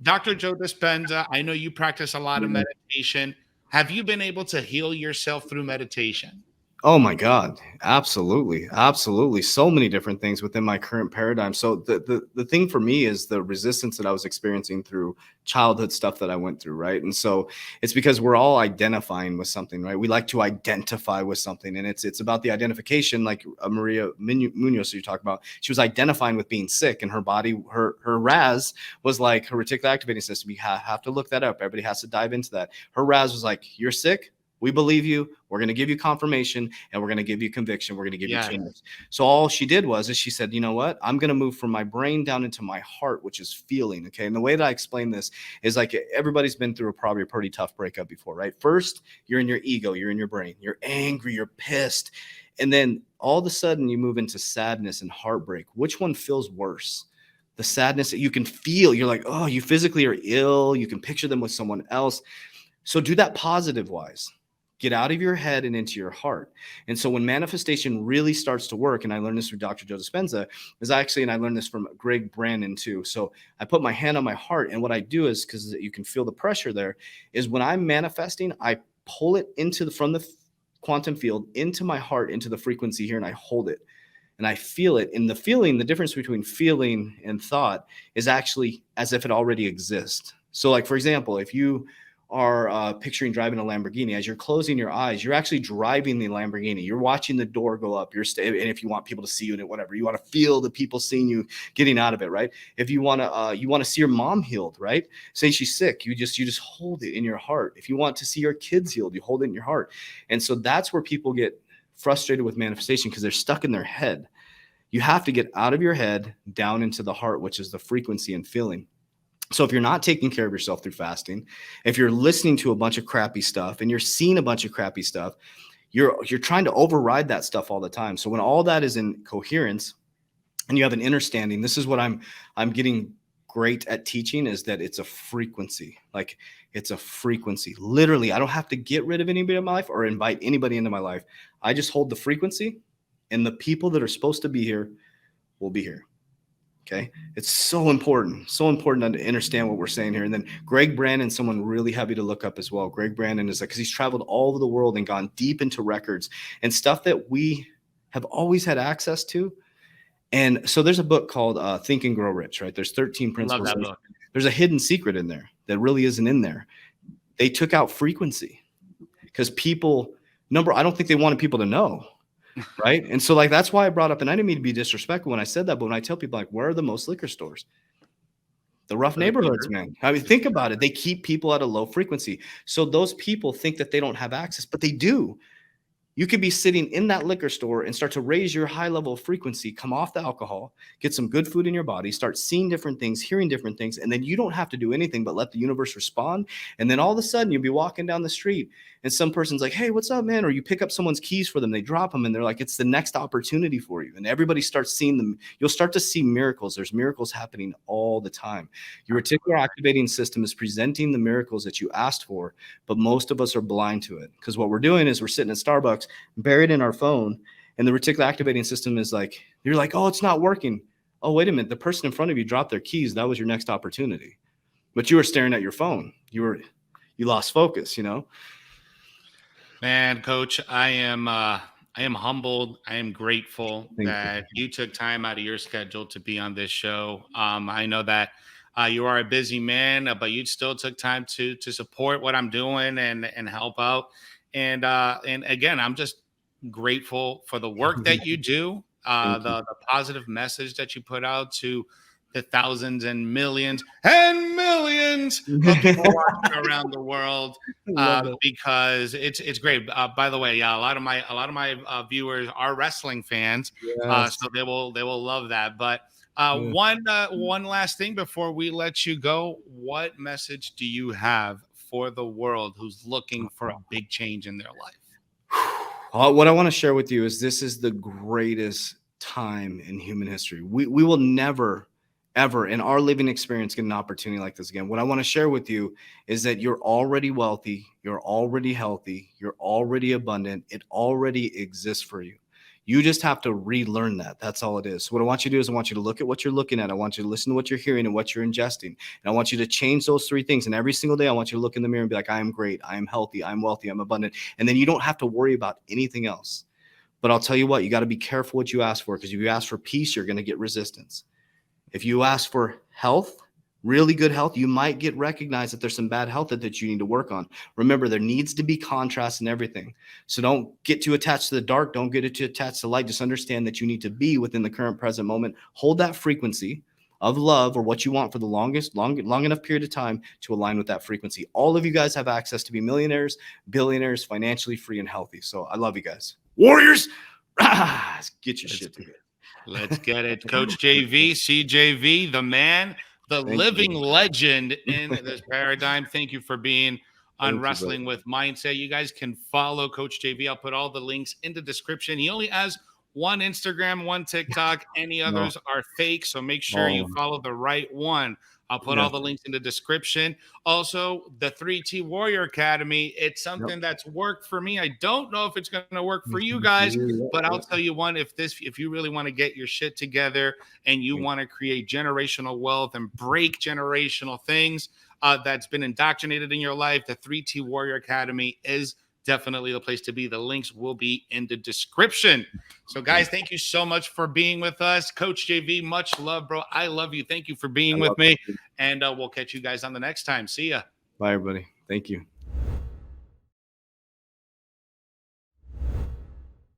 Dr. Joe Dispenza, I know you practice a lot of meditation. Have you been able to heal yourself through meditation? Oh my God. Absolutely. Absolutely. So many different things within my current paradigm. So the thing for me is the resistance that I was experiencing through childhood stuff that I went through, right? And so it's because we're all identifying with something, right? We like to identify with something, and it's about the identification, like Maria Munoz you talk about. She was identifying with being sick, and her body, her RAS was like her reticular activating system. You have to look that up. Everybody has to dive into that. Her RAS was like, "You're sick. We believe you. We're going to give you confirmation, and we're going to give you conviction. We're going to give you change." So all she did was she said, "You know what? I'm going to move from my brain down into my heart, which is feeling." Okay. And the way that I explain this is like everybody's been through probably a pretty tough breakup before, right? First, you're in your ego, you're in your brain, you're angry, you're pissed. And then all of a sudden you move into sadness and heartbreak. Which one feels worse? The sadness that you can feel. You're like, oh, you physically are ill. You can picture them with someone else. So do that positive wise. Get out of your head and into your heart. And so when manifestation really starts to work, and I learned this from Dr. Joe Dispenza, and I learned this from Greg Brandon too. So I put my hand on my heart, and what I do is, because you can feel the pressure there, is when I'm manifesting, I pull it from the quantum field into my heart, into the frequency here, and I hold it. And I feel it. And the difference between feeling and thought is actually as if it already exists. So like, for example, if you are picturing driving a Lamborghini, as you're closing your eyes, you're actually driving the Lamborghini. You're watching the door go up. And if you want people to see you in it, whatever, you want to feel the people seeing you getting out of it, right? If you want to see your mom healed, right? Say she's sick, you just hold it in your heart. If you want to see your kids healed, you hold it in your heart. And so that's where people get frustrated with manifestation, because they're stuck in their head. You have to get out of your head down into the heart, which is the frequency and feeling. So if you're not taking care of yourself through fasting, if you're listening to a bunch of crappy stuff and you're seeing a bunch of crappy stuff, you're trying to override that stuff all the time. So when all that is in coherence and you have an understanding, this is what I'm getting great at teaching, is that it's a frequency. Like, it's a frequency. Literally, I don't have to get rid of anybody in my life or invite anybody into my life. I just hold the frequency, and the people that are supposed to be here will be here. Okay. It's so important to understand what we're saying here. And then Greg Brandon, someone really heavy to look up as well. Greg Brandon is like, because he's traveled all over the world and gone deep into records and stuff that we have always had access to. And so there's a book called Think and Grow Rich, right? There's 13 principles. Love that book. There's a hidden secret in there that really isn't in there. They took out frequency because I don't think they wanted people to know. Right. And so like, that's why I brought up, and I didn't mean to be disrespectful when I said that, but when I tell people, like, where are the most liquor stores? The rough neighborhoods, man. I mean, think about it. They keep people at a low frequency. So those people think that they don't have access, but they do. You could be sitting in that liquor store and start to raise your high level of frequency, come off the alcohol, get some good food in your body, start seeing different things, hearing different things, and then you don't have to do anything but let the universe respond. And then all of a sudden you'll be walking down the street and some person's like, hey, what's up, man? Or you pick up someone's keys for them, they drop them, and they're like, it's the next opportunity for you. And everybody starts seeing them. You'll start to see miracles. There's miracles happening all the time. Your reticular activating system is presenting the miracles that you asked for, but most of us are blind to it because what we're doing is we're sitting at Starbucks, buried in our phone, and the reticular activating system is like, you're like, oh, it's not working. Oh, wait a minute. The person in front of you dropped their keys. That was your next opportunity. But you were staring at your phone. You lost focus, you know? Man, Coach, I am humbled. I am grateful that you took time out of your schedule to be on this show. I know that you are a busy man, but you still took time to support what I'm doing and help out. And again, I'm just grateful for the work that you do, the positive message that you put out to the thousands and millions of people watching around the world, because it's great. By the way, a lot of my viewers are wrestling fans, so they will love that. But one last thing before we let you go, what message do you have for the world who's looking for a big change in their life? What I want to share with you is this is the greatest time in human history. We will never, ever in our living experience get an opportunity like this again. What I want to share with you is that you're already wealthy, you're already healthy, you're already abundant. It already exists for you. You just have to relearn that. That's all it is. So what I want you to do is I want you to look at what you're looking at. I want you to listen to what you're hearing and what you're ingesting. And I want you to change those three things. And every single day, I want you to look in the mirror and be like, I am great. I am healthy. I'm wealthy. I'm abundant. And then you don't have to worry about anything else. But I'll tell you what, you got to be careful what you ask for, because if you ask for peace, you're going to get resistance. If you ask for health, really good health, you might get recognized that there's some bad health that you need to work on. Remember, there needs to be contrast in everything. So don't get too attached to the dark. Don't get too attached to light. Just understand that you need to be within the current present moment. Hold that frequency of love or what you want for the long enough period of time to align with that frequency. All of you guys have access to be millionaires, billionaires, financially free and healthy. So I love you guys. Warriors, get your shit together. Let's get it. Coach JV, CJV, the man, the living legend in this paradigm. Thank you for being on Wrestling with Mindset. You guys can follow Coach JV. I'll put all the links in the description. He only has one Instagram, one TikTok. Any others are fake, so make sure you follow the right one. I'll put all the links in the description. Also, the 3T Warrior Academy. It's something that's worked for me. I don't know if it's going to work for you guys, but I'll tell you one, if you really want to get your shit together and you want to create generational wealth and break generational things that's been indoctrinated in your life, the 3T Warrior Academy is definitely the place to be. The links will be in the description. So, guys, thank you so much for being with us. Coach JV, much love, bro. I love you. Thank you for being with me. And we'll catch you guys on the next time. See ya. Bye, everybody. Thank you.